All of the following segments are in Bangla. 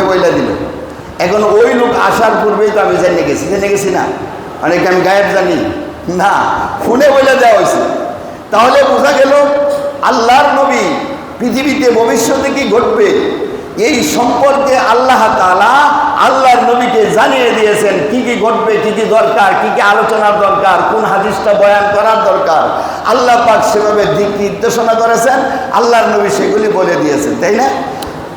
ফোনে বইলা দিল। এখন ওই লোক আসার পূর্বেই তো আমি জেনে গেছি না, অনেকে আমি গায়েব জানি না, ফোনে বইলা দেওয়া হয়েছে। তাহলে বোঝা গেল আল্লাহর নবী পৃথিবীতে ভবিষ্যতে কি ঘটবে এই সম্পর্কে আল্লাহ তাআলা আল্লাহর নবীকে জানিয়ে দিয়েছেন, কি কি ঘটবে, কি কি দরকার, কি কি আলোচনার দরকার, কোন হাদিসটা বয়ান করার দরকার। আল্লাহ পাক সেভাবে দিক নির্দেশনা করেছেন, আল্লাহর নবী সেগুলি বলে দিয়েছেন, তাই না?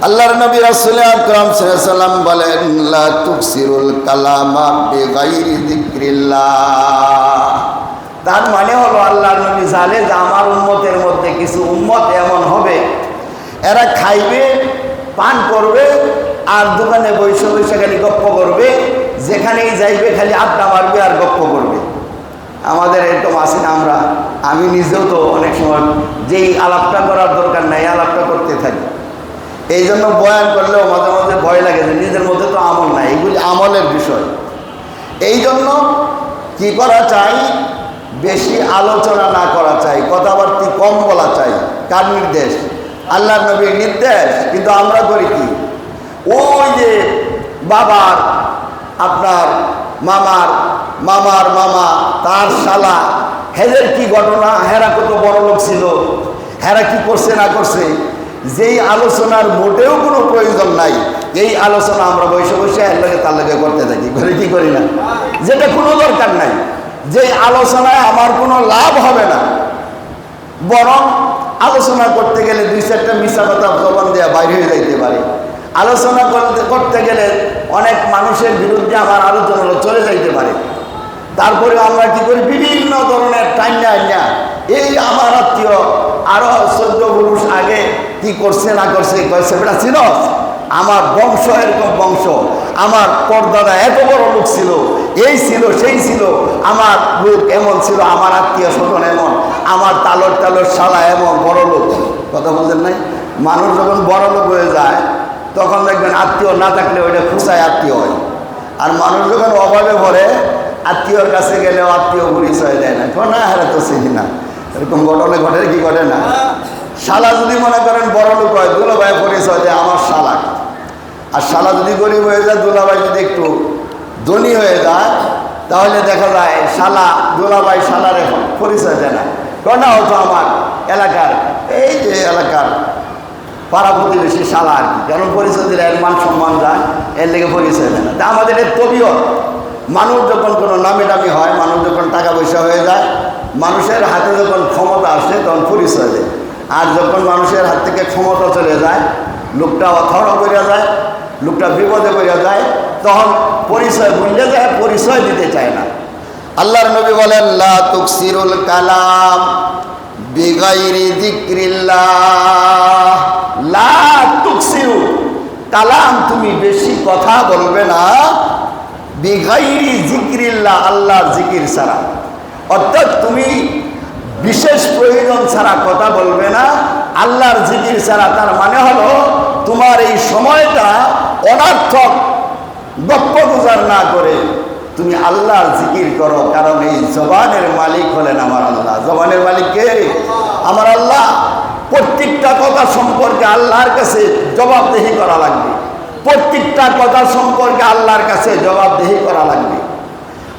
আল্লাহর নবী রাসূল আকরাম সাল্লাল্লাহু আলাইহি ওয়াসাল্লাম বলেন, লা তুকসিরুল কালামা বিগাইরি যিকরিল্লাহ। তার মানে হলো আল্লাহর নবী জানে যে আমার উম্মতের মধ্যে কিছু উম্মত এমন হবে, এরা খাইবে, পান করবে, আর দোকানে বসে বসে খালি গপ্প করবে, যেখানেই যাইবে খালি আড্ডা মারবে আর গপ্প করবে। আমাদের এরকম আছি না আমরা? আমি নিজেও তো অনেক সময় যেই আলাপটা করার দরকার নাই আলাপটা করতে থাকি। এই জন্য বয়ান করলেও মাঝে মাঝে ভয় লাগে যে নিজের মধ্যে তো আমল নাই, এগুলি আমলের বিষয়। এই জন্য কি করা চাই, বেশি আলোচনা না করা চাই, কথাবার্তা কম বলা চাই। কার নির্দেশ? আল্লাহর নবীর নির্দেশ। কিন্তু আমরা করি কি, ওই যে বাবার, আপনার মামার মামার মামা, তার শালা, হেদের কি ঘটনা, হেরা কত বড় লোক ছিল, হেরা কি করছে না করছে, যেই আলোচনার মোটেও কোনো প্রয়োজন নাই, এই আলোচনা আমরা বসে বসে এর লাগে তার লাগে করতে থাকি। ঘরে কি করি না? যেটা কোনো দরকার নাই, যে আলোচনায় আমার কোনো লাভ হবে না, বরং আলোচনা করতে গেলে দুই চারটা মিশা কথা জবান দেওয়া বাইরে হয়ে যাইতে পারে। আলোচনা করতে গেলে অনেক মানুষের বিরুদ্ধে আমার আলোচনা চলে যাইতে পারে। তারপরে আমরা কি করি, বিভিন্ন ধরনের টাইনা আইনা, এই আমার আত্মীয় আরো 14 পুরুষ আগে কি করছে না করছে, কয়েছে বেটা ছিল আমার বংশ, এরকম বংশ, আমার পরদাদা এত বড় লোক ছিল, এই ছিল সেই ছিল, আমার লোক এমন ছিল, আমার আত্মীয় স্বজন এমন, আমার তালর তালর শালা এমন বড় লোক। কথা বলছেন নাই? মানুষ যখন বড় লোক হয়ে যায় তখন দেখবেন আত্মীয় না থাকলে ওইটা খুঁচায় আত্মীয় হয়। আর মানুষ যখন অভাবে ভরে আত্মীয়র কাছে গেলেও আত্মীয় পরিচয় দেয় না, না হারে তো চিনি না, এরকম ঘটনা ঘটে কি ঘটে না? শালা যদি মনে করেন বড় লোক হয়, দুলাভাই পরিচয় দেয় আমার শালা। আর শালা যদি গরিব হয়ে যায়, দুলাভাই যদি একটু ধনী হয়ে যায়, তাহলে দেখা যায় শালা দুলাভাই শালার পরিচয় দেয় না, না হতো আমার এলাকার, এই যে এলাকার পাড়া প্রতিবেশী শালা আর কি, যেমন পরিচয় দিলে এর মান সম্মান যায়, এর লেগে পরিচয় দেয় না। তা আমাদের এর তবিয়ত, মানুষ যখন কোনো নামি দামি হয়, মানুষ যখন টাকা পয়সা হয়ে যায়, মানুষের হাতে যখন ক্ষমতা আসে তখন পরিচয় দেয়। আর যখন মানুষের হাত থেকে ক্ষমতা চলে যায়, লোকটা অথড় করে যায়, লোকটা বিপদে পড়ে যায়, তখন পরিচয় ভুলে যায়, পরিচয় দিতে চায় না। আল্লাহর নবী বলেন, লা তুকসিরুল কালাম বিগাইরি যিকরিল্লাহ। লা তুকসিরু কালাম, তুমি বেশি কথা বলবে না, বিগাইরি যিকরিল্লাহ, আল্লাহর জিকির ছাড়া। অর্থাৎ তুমি বিশেষ প্রয়োজন ছাড়া কথা বলবে না, আল্লাহর জিকির ছাড়া। তার মানে হলো তোমার এই সময়টা অনর্থক গপ্প গুজার না করে তুমি আল্লাহর জিকির করো। কারণ এই জবানের মালিক হলেন আমার আল্লাহ। জবানের মালিক কে? আমার আল্লাহ। প্রত্যেকটা কথা সম্পর্কে আল্লাহর কাছে জবাবদেহি করা লাগবে, প্রত্যেকটা কথা সম্পর্কে আল্লাহর কাছে জবাবদেহি করা লাগবে।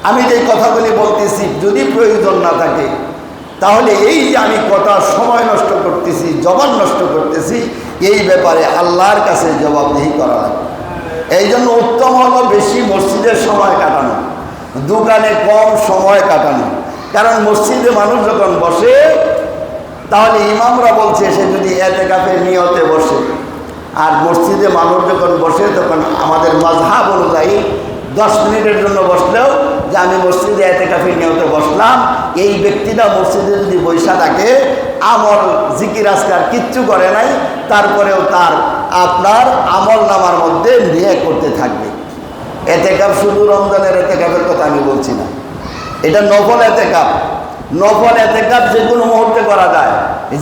আমি যে কথাগুলি বলতেছি যদি প্রয়োজন না থাকে, তাহলে এই যে আমি কথা সময় নষ্ট করতেছি, জবান নষ্ট করতেছি, এই ব্যাপারে আল্লাহর কাছে জবাবদেহি করা লাগবে। এই জন্য উত্তম হলো বেশি মসজিদের সময় কাটানো, দোকানে কম সময় কাটানো। কারণ মসজিদে মানুষ যখন বসে, তাহলে ইমামরা বলছে সে যদি এতেকাফের নিয়তে বসে, আর মসজিদে মানুষ যখন বসে তখন আমাদের মাযহাব অনুযায়ী 10 মিনিটের জন্য বসলেও যে আমি মসজিদে এতেকাফের নিয়তে বসলাম, এই ব্যক্তিটা মসজিদে যদি বৈশা থাকে, আমল জিকির আজকার কিচ্ছু করে নাই, তারপরেও তার আপনার আমল নামার মধ্যে নিয়ে করতে থাকবে। এতেকাফ শুধু রমজানের এতেকাফের কথা আমি বলছি না, এটা নফল এতেকাফ। নফল এতেকাফ যে কোনো মুহূর্তে করা যায়,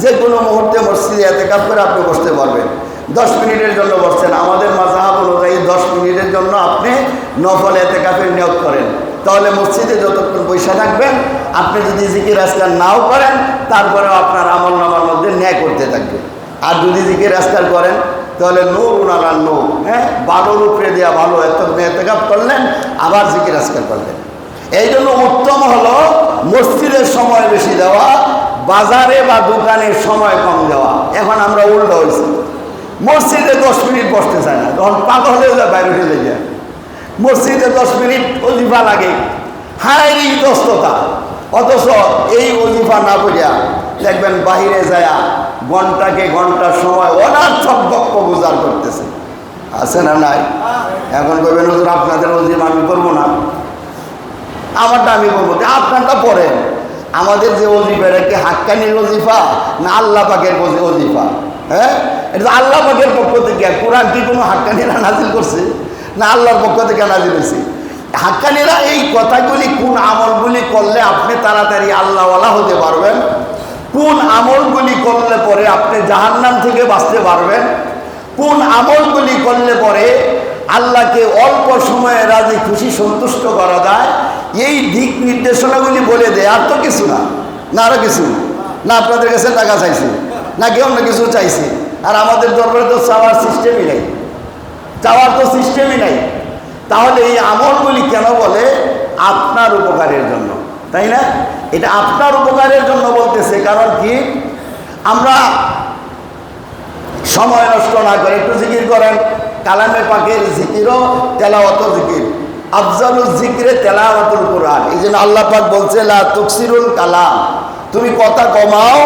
যে কোনো মুহূর্তে মসজিদে এতেকাফ করে আপনি বসতে পারবেন। 10 মিনিটের জন্য বসছেন, আমাদের মাযহাব অনুযায়ী 10 মিনিটের জন্য আপনি নফল এতেকাফের নিয়ত করেন, তাহলে মসজিদে যতক্ষণ বৈশা থাকবেন, আপনি যদি জিকির আজকার নাও করেন, তারপরেও আপনার আমল নামার মধ্যে ন্যায় করতে থাকবে। আর যদি জিকির আজকার করেন তো তাহলে নূর আলার নূর, হ্যাঁ, ভালোর উপরে দেওয়া ভালো, এতেকাফ করলেন আবার জিকির আজকার করলেন। এই জন্য উত্তম হলো মসজিদের সময় বেশি দেওয়া, বাজারে বা দোকানের সময় কম দেওয়া। এখন আমরা উল্টো হয়েছি, মসজিদে 10 মিনিট বসতে চায় না, তখন পাগল হয়ে যায়, বাইরে উঠে যায়। মসজিদে 10 মিনিট ওজিফা লাগে, হায় ইতস্ততা, অথচ এই ওজিফা না বুঝা দেখবেন বাহিরে যায় ঘন্টাকে ঘন্টার সময় অনার্থক বক্তব্য গুজার করতেছে, আছে না নাই? এখন কইবেন হুজুর আপনাদের ওজিফা আমি করবো না, আমারটা আমি করবো, আপনারটা পড়েন। আমাদের যে ওজিফা এটা কি হাক্কানির ওজিফা না আল্লাহ পাকের ওজিফা? হ্যাঁ, এটা আল্লাহ পাকের পক্ষ থেকে। কোরআন কি কোনো হাক্কানিরা নাজিল করছে না আল্লাহর পক্ষ থেকে নাজিল হয়েছে? হাক্কানিরা এই কথাগুলি, কোন আমলগুলি করলে আপনি তাড়াতাড়ি আল্লাহওয়ালা হতে পারবেন, কোন আমলগুলি করলে পরে আপনি জাহান্নাম থেকে বাঁচতে পারবেন, কোন আমলগুলি করলে পরে আল্লাহকে অল্প সময়ে রাজি খুশি সন্তুষ্ট করা যায়, এই দিক নির্দেশনাগুলি বলে দেয়। আর তো কিছু না, না আরো কিছু না, আপনাদের কাছে টাকা চাইছে না কেউ অন্য কিছু চাইছে। আর আমাদের দরবারে তো চাওয়ার সিস্টেমই নেই, চাওয়ার তো সিস্টেমই নাই। তাহলে এই আমলগুলি কেন বলে? আপনার উপকারের জন্য, তাই না? এটা আপনার উপকারের জন্য বলতেছে। কারণ কি, আমরা সময় নষ্ট না করে একটু জিকির করেন। কালামে পাকের জিকিরও তেলাওয়াত জিকির, আফজালুল জিকিরে তেলাওয়াতুল কোরআন। এই জন্য আল্লাহ পাক বলছে লা তুকসিরুল কালাম, তুমি কথা কমাও,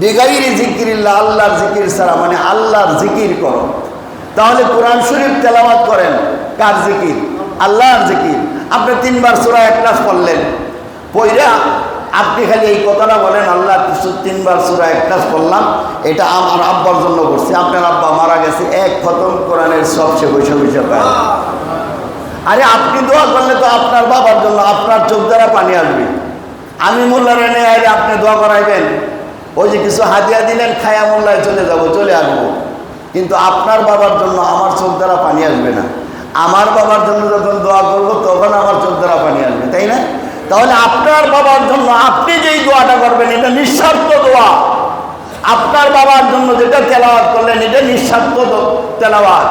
বিগাইরি জিকিরিল্লাহ, আল্লাহর জিকির ছাড়া, মানে আল্লাহর জিকির করো। তাহলে কোরআন শরীফ তেলাওয়াত করেন, কার জিকির? আল্লাহর জিকির। আপনি 3 বার সূরা ইখলাস পড়লেন, পড়া আপনি খালি এই কথাটা বলেন, আল্লাহ 3 বার সূরা ইখলাস পড়লাম, এটা আমার আব্বার জন্য করছি। আপনার আব্বা মারা গেছে, 1 খতম কোরআনের সবচেয়ে বৈশা বৈশা পায়। আরে আপনি দোয়া করলে তো আপনার বাবার জন্য আপনার চোখ দ্বারা পানি আসবে। আমি মোল্লার এনে আইলে আপনি দোয়া করাইবেন, ওই যে কিছু হাদিয়া দিলেন, খায়া মোল্লায় চলে যাব, চলে আসবো, কিন্তু আপনার বাবার জন্য আমার চোখ দ্বারা পানি আসবে না। আমার বাবার জন্য যখন দোয়া করবো তখন আমার চোখ দ্বারা পানি আসবে, তাই না? তাহলে আপনার বাবার জন্য আপনি যেই দোয়াটা করবেন এটা নিঃস্বার্থ দোয়া। আপনার বাবার জন্য যেটা তেলাওয়াত করলেন এটা নিঃস্বার্থ তেলাওয়াত।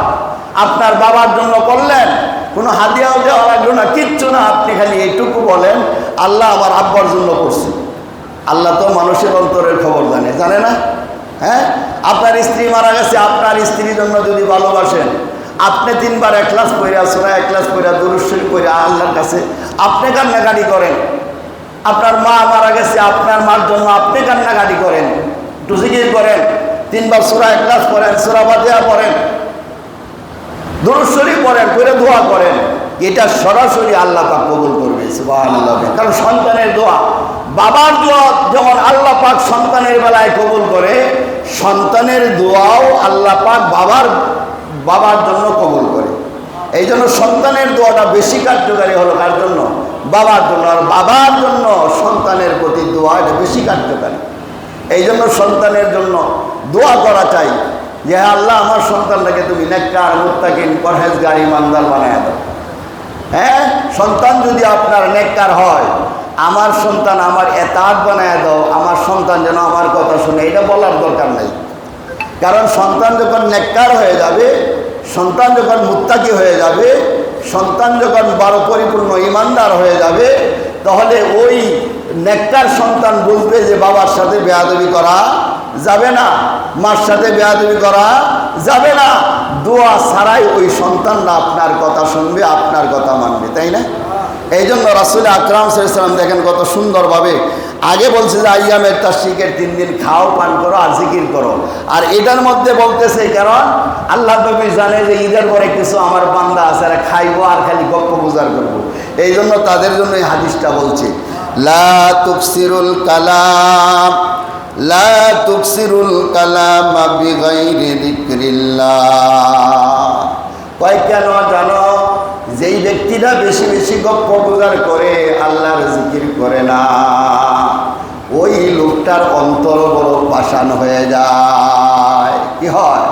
আপনার বাবার জন্য করলেন, কোনো হাদিয়াও দেওয়া লাগলো না, কিচ্ছু না, আপনি খালি এইটুকু বলেন, আল্লাহ আমার আব্বার জন্য করছি। আল্লাহ তো মানুষের অন্তরের খবর জানে, জানে না? হ্যাঁ, আপনার স্ত্রী মারা গেছে, আপনার স্ত্রীর জন্য যদি ভালোবাসেন, আপনি 3 বার ইখলাস পড়া, সূরা ইখলাস পড়া, দুরূদ শরীফ পড়া আল্লাহর কাছে আপনি কান্নাকাটি করেন। আপনার মা মারা গেছে, আপনার মার জন্য আপনি কান্নাকাটি করেন, একটু জিকির করেন, 3 বার সূরা ইখলাস পড়েন, সূরা ফাতিহা পড়েন, দুরূদ শরীফ পড়েন, করে দোয়া করেন, এটা সরাসরি আল্লাহ পাক কবুল করবে, সুবহানাল্লাহ। কারণ সন্তানের দোয়া, বাবার দোয়া যেমন আল্লাহ পাক সন্তানের বেলায় কবুল করে, সন্তানের দোয়াও আল্লাহ পাক বাবার জন্য কবুল করে। এই জন্য সন্তানের দোয়াটা বেশি কার্যকারী হলো কার জন্য? বাবার জন্য। আর বাবার জন্য সন্তানের প্রতি দোয়া এটা বেশি কার্যকারী। এই জন্য সন্তানের জন্য দোয়া করা চাই যে আল্লাহ আমার সন্তানটাকে তুমি নেককার, মুত্তাকিন, পরহেজগার, ইমানদার বানায় দাও। হ্যাঁ, সন্তান যদি আপনার নেককার হয়, আমার সন্তান আমার এতাত বানায় দাও, আমার সন্তান যেন আমার কথা শুনে, এটা বলার দরকার নাই। কারণ সন্তান যখন নেককার হয়ে যাবে, সন্তান যখন মুত্তাকি হয়ে যাবে, সন্তান যখন পরিপূর্ণ ইমানদার হয়ে যাবে, তাহলে ওই নেককার সন্তান বুঝবে যে বাবার সাথে বেয়াদবি করা যাবে না, মার সাথে বেয়াদবি করা যাবে না। দোয়া ছাড়াই ওই সন্তানরা আপনার কথা শুনবে, আপনার কথা মানবে, তাই না? এই জন্য রাসূল আকরাম সাল্লাল্লাহু আলাইহি ওয়াসাল্লাম দেখেন কত সুন্দরভাবে আগে বলছে যে আইয়ামের তাশরিকের 3 দিন খাও, পান করো আর জিকির করো। আর এটার মধ্যে বলতেছে কারণ আল্লাহ নবী জানে যে ঈদের পরে কিছু আমার বান্দা আছে, আর খাইবো আর খালি গপ্প গুজার করবো। এই জন্য তাদের জন্য এই হাদিসটা বলছে, লা তুকসিরুল কালাম, লা তুকসিরুল কালাম বিগাইরি যিকরিল্লাহ। কয় কেন জানো? যেই ব্যক্তিরা বেশি বেশি গপ্প গুজার করে, আল্লাহর জিকির করে না, ওই লোকটার অন্তর বড় পাষাণ হয়ে যায়। কি হয়?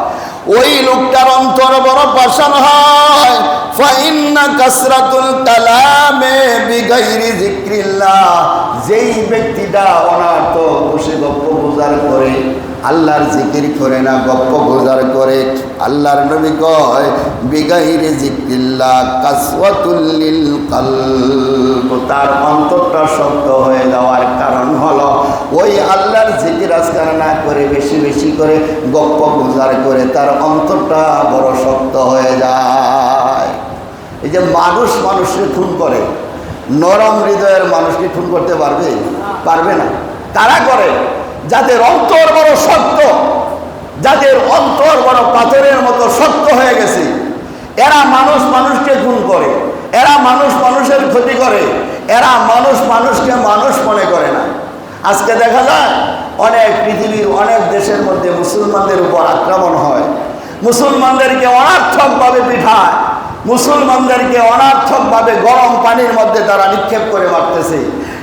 ওই লোকটার অন্তর বড় পাষাণ হয়। ফাইন্না কাসরাতুল কালামে বিগাইরি যিকরিল্লাহ, যেই ব্যক্তিটা অনার্থ বসে গপ্প গুজার করে, আল্লাহর জিকির করে না, গপ্প গুজার করে। আল্লাহর নবী কয় বিগাইরে জিকিল্লাহ কাসওয়াতুল লিল কলব, তার অন্তরটা শক্ত হয়ে যাওয়ার কারণ হলো ওই আল্লাহর জিকির আজকার না করে বেশি বেশি করে গপ্প গুজার করে তার অন্তরটা বড় শক্ত হয়ে যায়। এই যে মানুষ মানুষকে খুন করে, নরম হৃদয়ের মানুষকে খুন করতে পারবে? পারবে না। কারা করে? যাদের অন্তর বড় শক্ত, যাদের অন্তর বড় পাথরের মতো শক্ত হয়ে গেছে, এরা মানুষ মানুষকে খুন করে, এরা মানুষ মানুষের ক্ষতি করে, এরা মানুষ মানুষকে মানুষ মনে করে না। আজকে দেখা যায় অনেক পৃথিবীর অনেক দেশের মধ্যে মুসলমানদের উপর আক্রমণ হয়, মুসলমানদেরকে অনার্থকভাবে পিঠায়, মুসলমানদেরকে অনার্থকভাবে গরম পানির মধ্যে তারা নিক্ষেপ করে মারতেছে।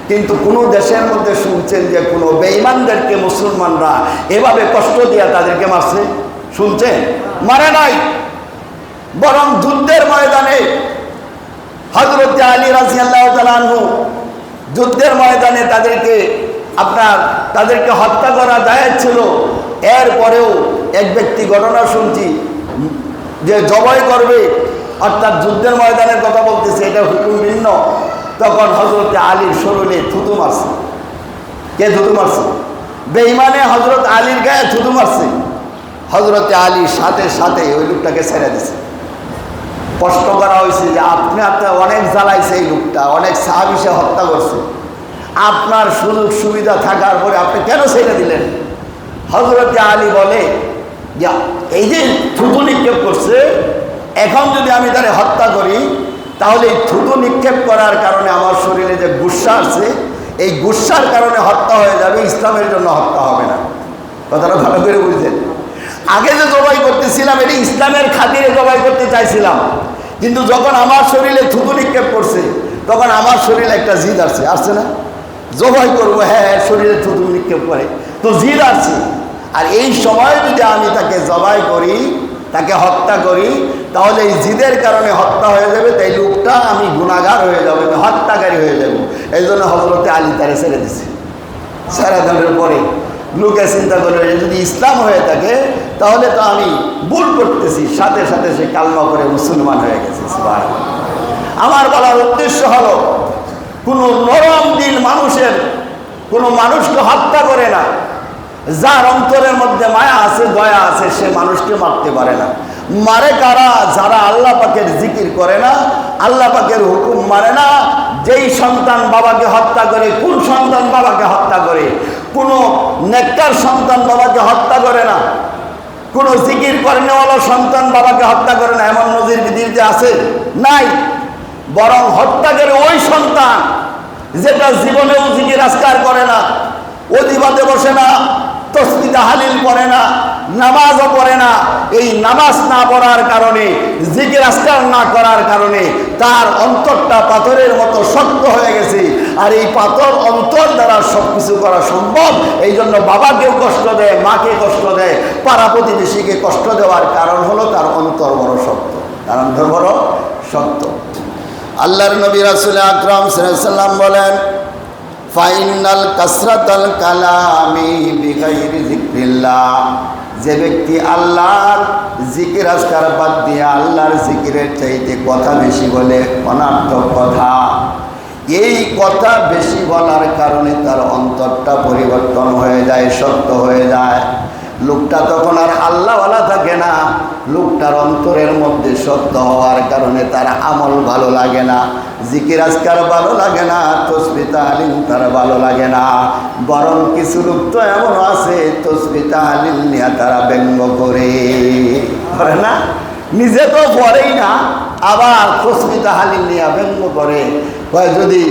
কিন্তু কোনো দেশের মধ্যে শুনছেন যে কোনো বেঈমানদেরকে মুসলমানরা এভাবে কষ্ট দিয়ে তাদেরকে মারছে? শুনছেন? মারে নাই। বরং যুদ্ধের ময়দানে হযরত আলী রাদিয়াল্লাহু তাআলা আনহু যুদ্ধের ময়দানে তাদেরকে হত্যা করা জায়েজ ছিল। এরপরেও এক ব্যক্তি ঘটনা শুনছি যে জবাই করবে, অর্থাৎ যুদ্ধের ময়দানের কথা বলতেছে, এটা হুকুম ভিন্ন। তখন হযরত আলীর শরীরে থুতু মারছে। কে থুতু মারছে? বেঈমানে হযরত আলীর গায়ে থুতু মারছে। হযরত আলী সাথে সাথে ওই লোকটাকে ছেড়ে দিছে। প্রশ্ন করা হয়েছে যে আপনার অনেক জ্বালাইছে, এই লোকটা অনেক সাহাবী সে হত্যা করছে, আপনার সুযোগ সুবিধা থাকার পরে আপনি কেন ছেড়ে দিলেন? হযরত আলী বলে যে এই যে থুতু নিক্ষেপ করছে, এখন যদি আমি তারে হত্যা করি তাহলে এই থুতু নিক্ষেপ করার কারণে আমার শরীরে যে গুস্সা আছে, এই গুস্সার কারণে হত্যা হয়ে যাবে, ইসলামের জন্য হত্যা হবে না। কথাটা ভালো করে বুঝলেন? আগে যে জবাই করতেছিলাম এটা ইসলামের খাতিরে জবাই করতে চাইছিলাম, কিন্তু যখন আমার শরীরে থুতু নিক্ষেপ করছে তখন আমার শরীরে একটা জিদ আসছে না? জবাই করবো, হ্যাঁ শরীরে থুতু নিক্ষেপ করে তো জিদ আসছে। আর এই সময় যদি আমি তাকে জবাই করি, তাকে হত্যা করি, তাহলে এই জিদের কারণে হত্যা হয়ে যাবে, তাই লোকটা আমি গুনাহগার হয়ে যাবো, হত্যাকারী হয়ে যাব। এই জন্য হযরত আলী তারে ছেড়ে দিছে। ছেড়ে দেওয়ার পরে লোকে চিন্তা করে যদি ইসলাম হয়ে থাকে তাহলে তো আমি ভুল করতেছি, সাথে সাথে সে কালমা করে মুসলমান হয়ে গেছে। আমার বলার উদ্দেশ্য হলো কোনো নরম দিল মানুষের কোনো মানুষকে হত্যা করে না। যার অন্তরের মধ্যে মায়া আছে, দয়া আছে, সে মানুষকে মারতে পারে না। মারে কারা? যারা আল্লাহ পাকের জিকির করে না, আল্লাহ পাকের হুকুম মানে না। যেই সন্তান বাবাকে হত্যা করে, কোন সন্তান বাবাকে হত্যা করে? কোনো নেককার সন্তান বাবাকে হত্যা করে না, কোনো জিকির করেনেওয়ালা সন্তান বাবাকে হত্যা করে না। এমন নজির পৃথিবীতে আছে? নাই। বরং হত্যা করে ওই সন্তান যেটা জীবনেও জিকির আজকার করে না, অধিবাদে বসে না, তাসবিহ তাহলিল পড়ে না, নামাজও পড়ে না। এই নামাজ না পড়ার কারণে, জিকির আজকার না করার কারণে তার অন্তরটা পাথরের মতো শক্ত হয়ে গেছে। আর এই পাথর অন্তর দ্বারা সব কিছু করা সম্ভব। এই জন্য বাবাকেও কষ্ট দেয়, মাকে কষ্ট দেয়, পাড়া প্রতিবেশীকে কষ্ট দেওয়ার কারণ হলো তার অন্তর বড় শক্ত, তার অন্তর বড় শক্ত। আল্লাহর নবী রাসূল আকরাম সাল্লাল্লাহু আলাইহি ওয়াসাল্লাম বলেন, ফাইনাল কাসরাতাল কালামি বিগাইরি যিকরিল্লাহ, যে ব্যক্তি আল্লাহর জিকির আজকার বাদ দিয়ে আল্লাহর জিকিরের চাইতে কথা বেশি বলে, অনর্থক কথা, এই কথা বেশি বলার কারণে তার অন্তরটা পরিবর্তন হয়ে যায়, শক্ত হয়ে যায়। লোকটা তখন আর আল্লাহওয়ালা থাকে না। লোকটার অন্তরের মধ্যে শক্ত হওয়ার কারণে তার আমল ভালো লাগে না, জিকির আজকার ভালো লাগে না, তাসবিহ তাহলিল তার ভালো লাগে না। বরং কিছু লোক তো এমন আছে তাসবিহ তাহলিল নিয়ে তারা ব্যঙ্গ করে না, নিজে তো পড়েই না, আবার তাসবিহ তাহলিল নিয়ে ব্যঙ্গ করে। যদি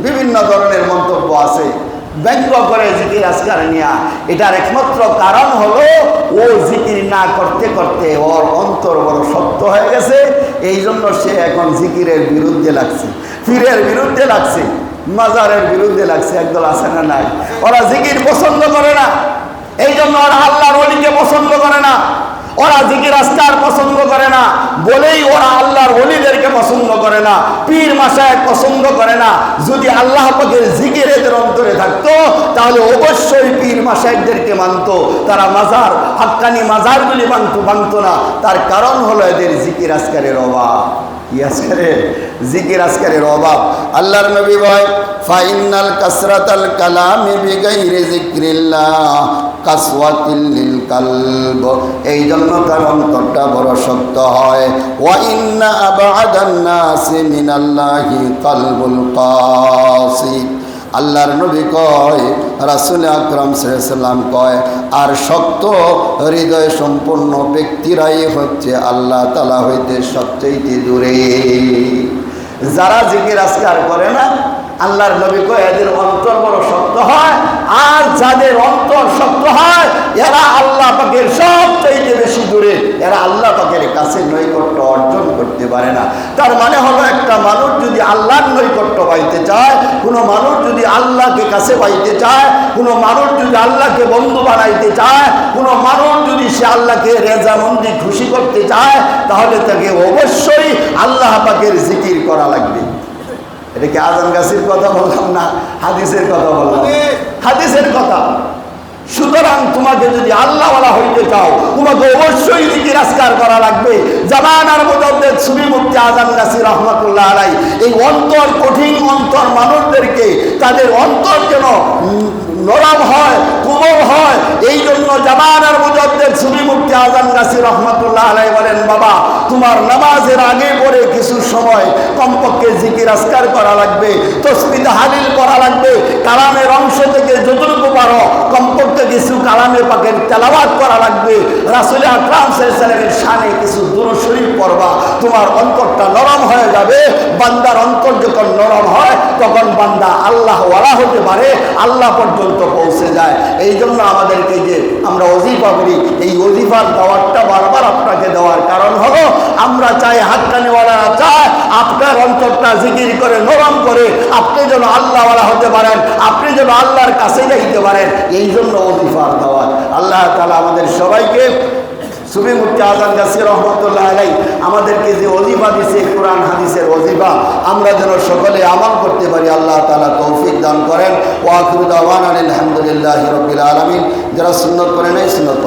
বিভিন্ন ধরনের মন্তব্য আছে, ব্যঙ্গ করে জিকির আজকার নিয়া। এটার একমাত্র কারণ হলো ও জিকির না করতে করতে ওর অন্তর বড় শক্ত হয়ে গেছে। এই জন্য সে এখন জিকিরের বিরুদ্ধে লাগছে, পীরের বিরুদ্ধে লাগছে, মাজারের বিরুদ্ধে লাগছে। একদল আছে না? নাই। ওরা জিকির পছন্দ করে না, এই জন্য ওরা আল্লাহর ওলিকে পছন্দ করে না, ওরা জিকির আজকার পছন্দ করে না বলেই ওরা আল্লাহর ওলিদেরকে পছন্দ করে না, পীর মাশায়েখ পছন্দ করে না। যদি আল্লাহ পাকের জিকির এদের অন্তরে থাকতো তাহলে অবশ্যই পীর মাশায়েখদেরকে মানতো, তারা মাজার হাক্কানি মাজারগুলি মানতো না। তার কারণ হলো এদের জিকির আজকারের অভাব। জিকির আজকারের অভাব। আল্লাহর নবী বলেন ফাইনাল কাসরাতাল কালামি বিগাইরি যিকরিল্লাহ কাসওয়াতিল লিল কালব। এই জন্য তার অন্তরটা বড় শক্ত হয়। ওয়া ইন্না আবআদান নাসি মিনাল্লাহি কালবুল কাসি। আল্লাহর নবী কয়, রাসূল আকরাম সাল্লাল্লাহু আলাইহি ওয়াসাল্লাম কয়, আর শক্ত হৃদয় সম্পন্ন ব্যক্তিরাই হচ্ছে আল্লাহ তাআলা হইতে সবচেয়ে দূরে। যারা জিকির আজকার করে না, আল্লাহর নবী কয় এদের অন্তর বড় শক্ত হয়। আর যাদের অন্তর শক্ত হয় এরা আল্লাহ পাকের সবচেয়ে বেশি দূরে, এরা আল্লাহ পাকের কাছে নৈকট্য অর্জন করতে পারে না। তার মানে হলো একটা মানুষ যদি আল্লাহর নৈকট্য পাইতে চায়, কোনো মানুষ যদি আল্লাহকে কাছে পাইতে চায়, কোনো মানুষ যদি আল্লাহকে বন্ধু বানাইতে চায়, কোনো মানুষ যদি সে আল্লাহকে রেজামন্দি খুশি করতে চায়, তাহলে তাকে অবশ্যই আল্লাহ পাকের জিকির করা লাগবে। এটা কি আজান গাছির কথা বললাম না হাদিসের কথা বললাম? হাদিসের কথা। সুতরাং তোমাকে যদি আল্লাহওয়ালা হইতে চাও তোমাকে অবশ্যই জিকির আজকার করা লাগবে। জামানার মুজাদ্দিদ সুফি মুফতি আজান গাছি রহমাতুল্লাহ আলাইহি এই অন্তর কঠিন অন্তর মানুষদেরকে তাদের অন্তর যেন নরম হয়, কোমল হয়, এই জন্য জামানার মুজাদ্দিদ সুফি মুফতি আজান গাছি রহমাতুল্লাহ আলাইহি বলেন, বাবা তোমার নামাজের আগে পরে কিছু সময় কমপক্ষে জিকির আজকার করা লাগবে, তাসবিহ তাহলিল করা লাগবে, কালামের অংশ থেকে যতটুকু পারো কমপক্ষে কিছু কালামে পাকের তেলাওয়াত করা লাগবে, রাসূল আকরাম সাল্লাল্লাহু আলাইহি ওয়াসাল্লামের শানে কিছু দুরূদ শরীফ পড়বা, তোমার অন্তরটা নরম হয়ে যাবে। বান্দার অন্তর যখন নরম হয় তখন বান্দা আল্লাহ ওয়ালা হতে পারে, আল্লাহ পর্যন্ত পৌঁছে যায়। এই জন্য আমাদেরকে যে আমরা ওজিফা করি, এই ওজিফার দাওয়াতটা বারবার আপনাকে দেওয়ার কারণ হলো আমরা চাই, হাক্কানিওয়ালারা চায় আপনার অন্তরটা জিকির করে নরম করে আপনি যেন আল্লাহওয়ালা হতে পারেন, আপনি যেন আল্লাহর কাছে যাইতে পারেন। এই জন্য ওজিফার দাওয়াত। আল্লাহ তাআলা আমাদের সবাইকে সুফি মুফতি আজান গাছি রহমতুল্লাহ আলাইহি আমাদেরকে যে ওজিফা দিয়েছে কোরআন হাদিসের ওজিফা, আমরা যেন সকলে আমল করতে পারি। আল্লাহ তাআলা তৌফিক দান করেন। ওয়া আখিরু দাওয়ানা আলহামদুলিল্লাহি রাব্বিল আলামিন। যারা সুন্নাত পড়ে নাই সুন্নাত